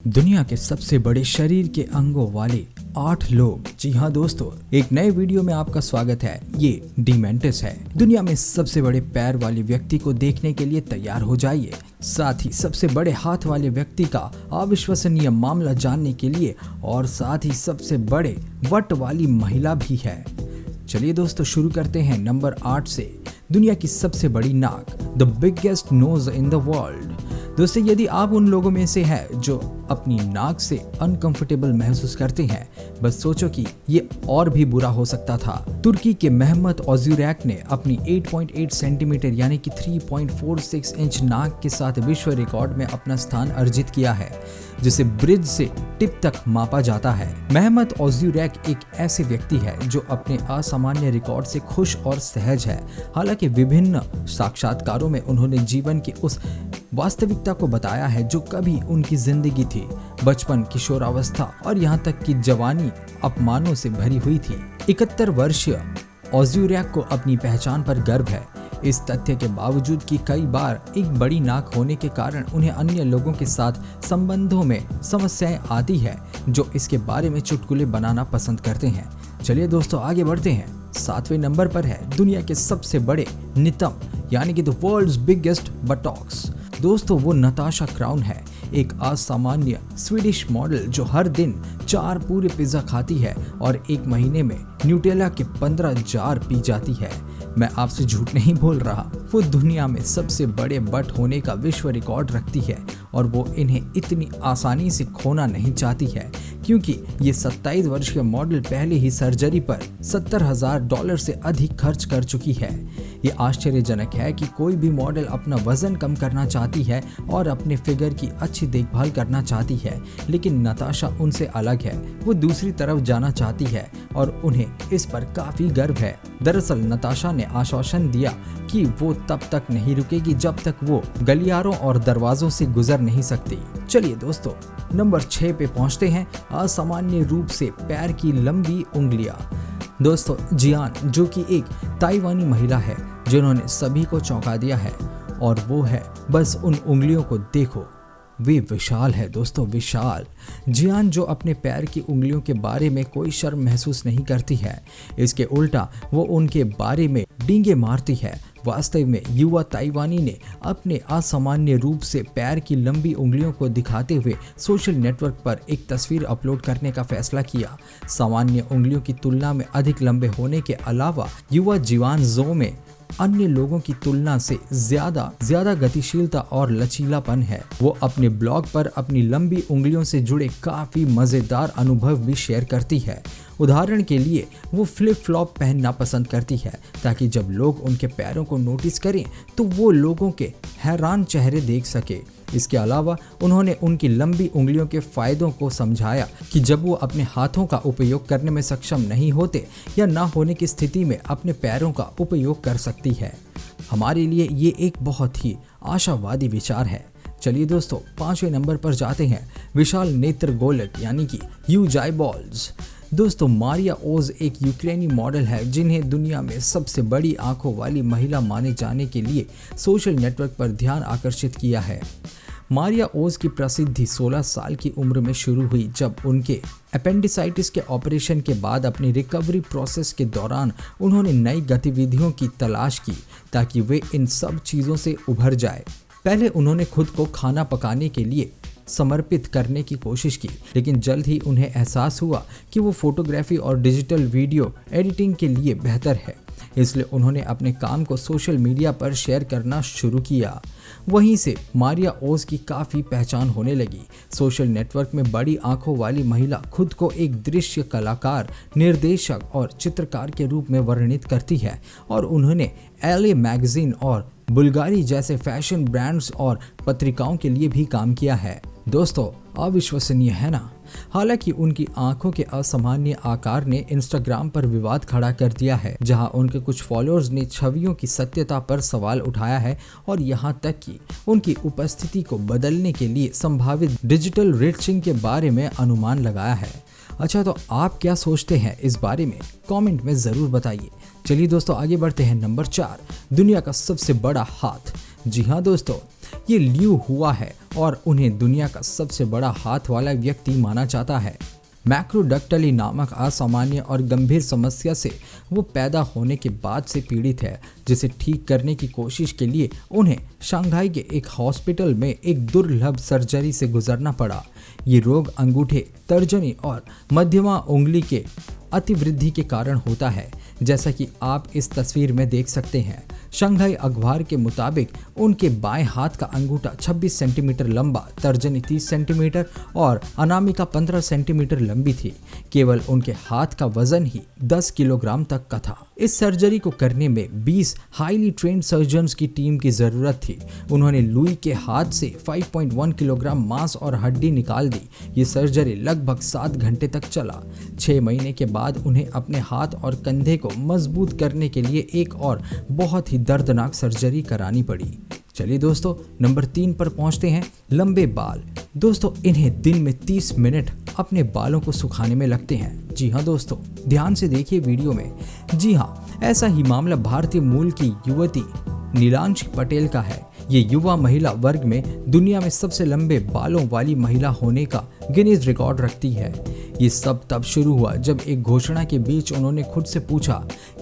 दुनिया के सबसे बड़े शरीर के अंगों वाले 8 लोग। जी हाँ दोस्तों, एक नए वीडियो में आपका स्वागत है। ये डीमेंटिस है। दुनिया में सबसे बड़े पैर वाले व्यक्ति को देखने के लिए तैयार हो जाइए। साथ ही सबसे बड़े हाथ वाले व्यक्ति का अविश्वसनीय मामला जानने के लिए, और साथ ही सबसे बड़े वट वाली महिला भी है। चलिए दोस्तों शुरू करते हैं नंबर 8 से। दुनिया की सबसे बड़ी नाक, the biggest nose in the world. दोस्तों, यदि आप उन लोगों में से हैं जो अपनी नाक से अनकंफर्टेबल महसूस करते हैं, बस सोचो कि ये और भी बुरा हो सकता था। तुर्की के मेहमत ओज़ुरैक ने अपनी 8.8 सेंटीमीटर यानी कि 3.46 इंच नाक के साथ विश्व रिकॉर्ड में अपना स्थान अर्जित किया है, जिसे ब्रिज से टिप तक मापा जाता है। मेहमत ओज़ुरैक एक ऐसे व्यक्ति है जो अपने असामान्य रिकॉर्ड से खुश और सहज है। हालांकि विभिन्न साक्षात्कारों में उन्होंने जीवन की उस वास्तविकता को बताया है जो कभी उनकी जिंदगी थी। बचपन, किशोरावस्था और यहाँ तक कि जवानी अपमानों से भरी हुई थी। 71 वर्षीय ओज़ुरैक को अपनी पहचान पर गर्व है, इस तथ्य के बावजूद कि कई बार एक बड़ी नाक होने के कारण उन्हें अन्य लोगों के साथ संबंधों में समस्याएं आती है, जो इसके बारे में चुटकुले बनाना पसंद करते हैं। चलिए दोस्तों आगे बढ़ते हैं। 7वें नंबर पर है दुनिया के सबसे बड़े नितंब यानी कि द वर्ल्ड्स बिगेस्ट बटॉक्स। दोस्तों, वो नताशा क्राउन है, एक असामान्य स्वीडिश मॉडल जो हर दिन 4 पूरे पिज्जा खाती है और एक महीने में न्यूटेला के 15 जार पी जाती है। मैं आपसे झूठ नहीं बोल रहा। वो दुनिया में सबसे बड़े बट होने का विश्व रिकॉर्ड रखती है और वो इन्हें इतनी आसानी से खोना नहीं चाहती है, क्योंकि ये 27 वर्षीय मॉडल पहले ही सर्जरी पर $70,000 से अधिक खर्च कर चुकी है। ये आश्चर्यजनक है कि कोई भी मॉडल अपना वजन कम करना चाहती है और अपने फिगर की अच्छी देखभाल करना चाहती है, लेकिन नताशा उनसे अलग है। वो दूसरी तरफ जाना चाहती है और उन्हें इस पर काफी गर्व है। दरअसल नताशा ने आश्वासन दिया कि वो तब तक नहीं रुकेगी जब तक वो गलियारों और दरवाजों से गुजर नहीं सकती। चलिए दोस्तों नंबर 6 पे पहुंचते हैं। असामान्य रूप से पैर की लंबी उंगलियां। दोस्तों, जियान जो कि एक ताइवानी महिला है जिन्होंने सभी को चौंका दिया है, और वो है, बस उन उंगलियों को देखो, वे विशाल है दोस्तों, विशाल। जियान जो अपने पैर की उंगलियों के बारे में कोई शर्म महसूस नहीं करती है, इसके उल्टा वो उनके बारे में डींगे मारती है। वास्तव में युवा ताइवानी ने अपने असामान्य रूप से पैर की लंबी उंगलियों को दिखाते हुए सोशल नेटवर्क पर एक तस्वीर अपलोड करने का फैसला किया। सामान्य उंगलियों की तुलना में अधिक लंबे होने के अलावा युवा जियान जो में अन्य लोगों की तुलना से ज्यादा गतिशीलता और लचीलापन है। वो अपने ब्लॉग पर अपनी लंबी उंगलियों से जुड़े काफी मजेदार अनुभव भी शेयर करती है। उदाहरण के लिए वो फ्लिप फ्लॉप पहनना पसंद करती है ताकि जब लोग उनके पैरों को नोटिस करें तो वो लोगों के हैरान चेहरे देख सके। इसके अलावा उन्होंने उनकी लंबी उंगलियों के फायदों को समझाया कि जब वो अपने हाथों का उपयोग करने में सक्षम नहीं होते या ना होने की स्थिति में अपने पैरों का उपयोग कर सकती है। हमारे लिए ये एक बहुत ही आशावादी विचार है। चलिए दोस्तों 5वें नंबर पर जाते हैं। विशाल नेत्र गोलक यानी कि ह्यूज आईबॉल्स। दोस्तों, मारिया ओज एक यूक्रेनी मॉडल है जिन्हें दुनिया में सबसे बड़ी आंखों वाली महिला माने जाने के लिए सोशल नेटवर्क पर ध्यान आकर्षित किया है। मारिया ओज की प्रसिद्धि 16 साल की उम्र में शुरू हुई, जब उनके अपेंडिसाइटिस के ऑपरेशन के बाद अपनी रिकवरी प्रोसेस के दौरान उन्होंने नई गतिविधियों की तलाश की ताकि वे इन सब चीज़ों से उभर जाए। पहले उन्होंने खुद को खाना पकाने के लिए समर्पित करने की कोशिश की, लेकिन जल्द ही उन्हें एहसास हुआ कि वो फोटोग्राफी और डिजिटल वीडियो एडिटिंग के लिए बेहतर है। इसलिए उन्होंने अपने काम को सोशल मीडिया पर शेयर करना शुरू किया। वहीं से मारिया ओज की काफ़ी पहचान होने लगी। सोशल नेटवर्क में बड़ी आंखों वाली महिला खुद को एक दृश्य कलाकार, निर्देशक और चित्रकार के रूप में वर्णित करती है, और उन्होंने एलए मैगजीन और बुल्गारी जैसे फैशन ब्रांड्स और पत्रिकाओं के लिए भी काम किया है। दोस्तों, अविश्वसनीय है ना? हालांकि उनकी आंखों के असामान्य आकार ने इंस्टाग्राम पर विवाद खड़ा कर दिया है, जहां उनके कुछ फॉलोअर्स ने छवियों की सत्यता पर सवाल उठाया है और यहां तक कि उनकी उपस्थिति को बदलने के लिए संभावित डिजिटल रिचिंग के बारे में अनुमान लगाया है। अच्छा, तो आप क्या सोचते हैं इस बारे में? कमेंट में ज़रूर बताइए। चलिए दोस्तों आगे बढ़ते हैं। नंबर 4, दुनिया का सबसे बड़ा हाथ। जी हाँ दोस्तों, ये लियू हुआ है और उन्हें दुनिया का सबसे बड़ा हाथ वाला व्यक्ति माना जाता है। मैक्रोडक्टली नामक असामान्य और गंभीर समस्या से वो पैदा होने के बाद से पीड़ित है, जिसे ठीक करने की कोशिश के लिए उन्हें शंघाई के एक हॉस्पिटल में एक दुर्लभ सर्जरी से गुजरना पड़ा। ये रोग अंगूठे, तर्जनी और मध्यमा उंगली के अतिवृद्धि के कारण होता है, जैसा कि आप इस तस्वीर में देख सकते हैं। शंघाई अखबार के मुताबिक उनके बाएं हाथ का अंगूठा 26 सेंटीमीटर लंबा, तर्जनी 30 सेंटीमीटर और अनामिका 15 सेंटीमीटर लंबी थी। केवल उनके हाथ का वजन ही 10 किलोग्राम तक का था। इस सर्जरी को करने में 20 हाईली ट्रेन्ड सर्जन्स की टीम की जरूरत थी। उन्होंने लुई के हाथ से 5.1 किलोग्राम मांस और हड्डी निकाल दी। ये सर्जरी लगभग 7 घंटे तक चला। 6 महीने के बाद उन्हें अपने हाथ और कंधे को मजबूत करने के लिए एक और बहुत ही दर्दनाक सर्जरी करानी पड़ी। चलिए दोस्तों, नंबर 3 पर पहुंचते हैं, लंबे बाल। दोस्तों, इन्हें दिन में 30 मिनट अपने बालों को सुखाने में लगते हैं। जी हाँ दोस्तों, ध्यान से देखिए वीडियो में। जी हाँ, ऐसा ही मामला भारतीय मूल की युवती नीलांश पटेल का है। ये युवा महिला वर्ग में दुनिया में सबसे लंबे बालों वाली महिला होने का गिनीज रिकॉर्ड रखती है। ये सब तब शुरू हुआ जब एक घोषणा के बीच उन्होंने खुद से पूछा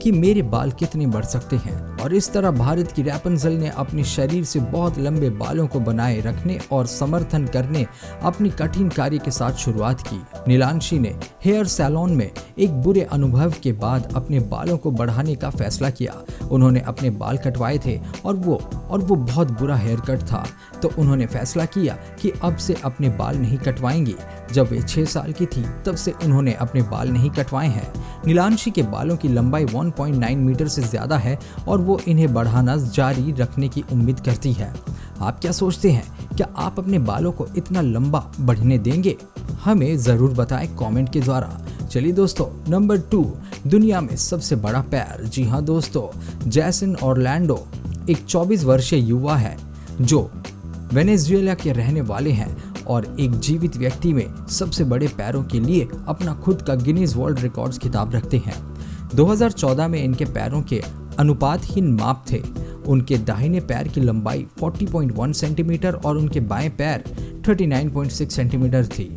कि मेरे बाल कितने बढ़ सकते हैं, और इस तरह भारत की रैपंजेल ने अपने शरीर से बहुत लंबे बालों को बनाए रखने और समर्थन करने अपनी कठिन कार्य के साथ शुरुआत की। नीलांशी ने हेयर सैलून में एक बुरे अनुभव के बाद अपने बालों को बढ़ाने का फैसला किया। उन्होंने अपने बाल कटवाए थे और वो बहुत बुरा हेयर कट था, तो उन्होंने फैसला किया कि अब से अपने बाल नहीं कटवाएंगी। जब वे 6 साल की थी तब से उन्होंने अपने बाल नहीं कटवाए हैं। नीलांशी के बालों की लंबाई 1.9 मीटर से ज्यादा है और वो इन्हें बढ़ाना जारी रखने की उम्मीद करती है। आप क्या सोचते हैं, क्या आप अपने बालों को इतना लंबा बढ़ने देंगे? हमें जरूर बताएं कमेंट के द्वारा। चलिए दोस्तों, नंबर 2, दुनिया में सबसे बड़ा पैर। जी हाँ दोस्तों, जैसन ऑरलैंडो एक 24 वर्षीय युवा है जो वेनेजुएला के रहने वाले हैं और एक जीवित व्यक्ति में सबसे बड़े पैरों के लिए अपना खुद का गिनीज वर्ल्ड रिकॉर्ड्स खिताब रखते हैं। 2014 में इनके पैरों के अनुपातहीन माप थे। उनके दाहिने पैर की लंबाई 40.1 सेंटीमीटर और उनके बाएं पैर 39.6 सेंटीमीटर थी।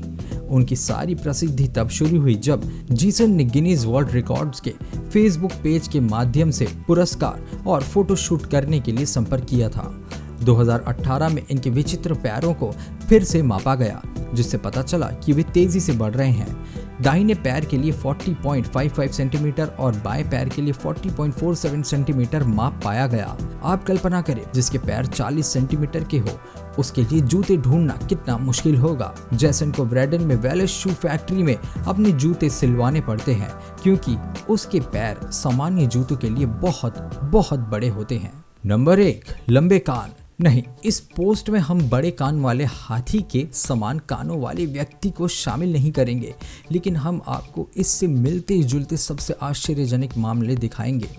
उनकी सारी प्रसिद्धि तब शुरू हुई जब जीसन ने गिनीज वर्ल्ड रिकॉर्ड्स के फेसबुक पेज के माध्यम से पुरस्कार और फोटोशूट करने के लिए संपर्क किया था। 2018 में इनके विचित्र पैरों को फिर से मापा गया, जिससे पता चला कि वे तेजी से बढ़ रहे हैं। दाहिने पैर के लिए 40.55 सेंटीमीटर और बाएं पैर के लिए 40.47 सेंटीमीटर माप पाया गया। आप कल्पना करें, जिसके पैर 40 सेंटीमीटर के हो उसके लिए जूते ढूंढना कितना मुश्किल होगा। जैसन को ब्रैडन में वेलेस शू फैक्ट्री में अपने जूते सिलवाने पड़ते हैं, क्योंकि उसके पैर सामान्य जूतों के लिए बहुत बड़े होते हैं। नंबर 1, लंबे कान। नहीं, इस पोस्ट में हम बड़े कान वाले हाथी के समान कानों वाले व्यक्ति को शामिल नहीं करेंगे, लेकिन हम आपको इससे मिलते जुलते सबसे आश्चर्यजनक मामले दिखाएंगे।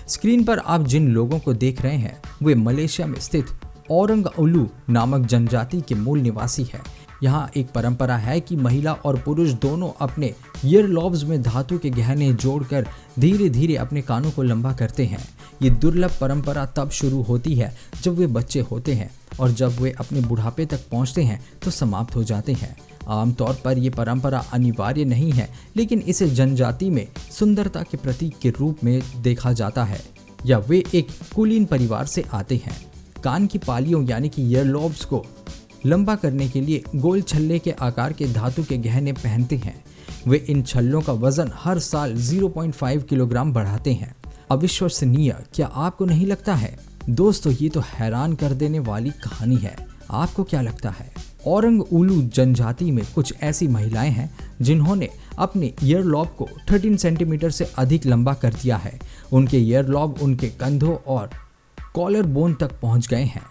स्क्रीन पर आप जिन लोगों को देख रहे हैं वे मलेशिया में स्थित औरंग उलू नामक जनजाति के मूल निवासी हैं। यहाँ एक परंपरा है कि महिला और पुरुष दोनों अपने ईयर लॉब्स में धातु के गहने जोड़कर धीरे धीरे अपने कानों को लंबा करते हैं। ये दुर्लभ परंपरा तब शुरू होती है जब वे बच्चे होते हैं और जब वे अपने बुढ़ापे तक पहुँचते हैं तो समाप्त हो जाते हैं। आमतौर पर यह परंपरा अनिवार्य नहीं है, लेकिन इसे जनजाति में सुंदरता के प्रतीक के रूप में देखा जाता है, या वे एक कुलीन परिवार से आते हैं। कान की पालियों यानी कि ईयर लॉब्स को लंबा करने के लिए गोल छल्ले के आकार के धातु के गहने पहनते हैं। वे इन छल्लों का वजन हर साल 0.5 किलोग्राम बढ़ाते हैं। अविश्वसनीय, क्या आपको नहीं लगता है? दोस्तों, ये तो हैरान कर देने वाली कहानी है। आपको क्या लगता है? औरंग उलू जनजाति में कुछ ऐसी महिलाएं हैं जिन्होंने अपने ईयर लॉब को 13 सेंटीमीटर से अधिक लंबा कर दिया है। उनके ईयर लॉब उनके कंधों और कॉलर बोन तक पहुंच गए हैं।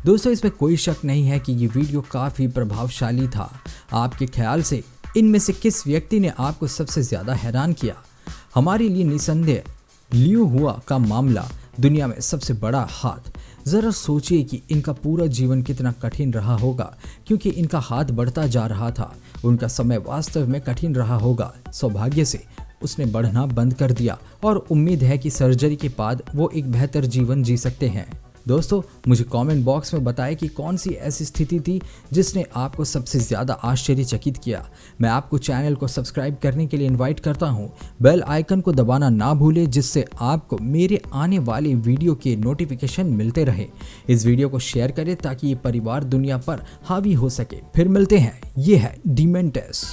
दोस्तों, इसमें कोई शक नहीं है कि ये वीडियो काफ़ी प्रभावशाली था। आपके ख्याल से इनमें से किस व्यक्ति ने आपको सबसे ज़्यादा हैरान किया? हमारे लिए निसंदेह लियू हुआ का मामला, दुनिया में सबसे बड़ा हाथ। ज़रा सोचिए कि इनका पूरा जीवन कितना कठिन रहा होगा, क्योंकि इनका हाथ बढ़ता जा रहा था। उनका समय वास्तव में कठिन रहा होगा। सौभाग्य से उसने बढ़ना बंद कर दिया और उम्मीद है कि सर्जरी के बाद वो एक बेहतर जीवन जी सकते हैं। दोस्तों मुझे कमेंट बॉक्स में बताएं कि कौन सी ऐसी स्थिति थी जिसने आपको सबसे ज़्यादा आश्चर्यचकित किया। मैं आपको चैनल को सब्सक्राइब करने के लिए इनवाइट करता हूं। बेल आइकन को दबाना ना भूलें जिससे आपको मेरे आने वाले वीडियो के नोटिफिकेशन मिलते रहे। इस वीडियो को शेयर करें ताकि ये परिवार दुनिया पर हावी हो सके। फिर मिलते हैं। ये है डिमेंटस।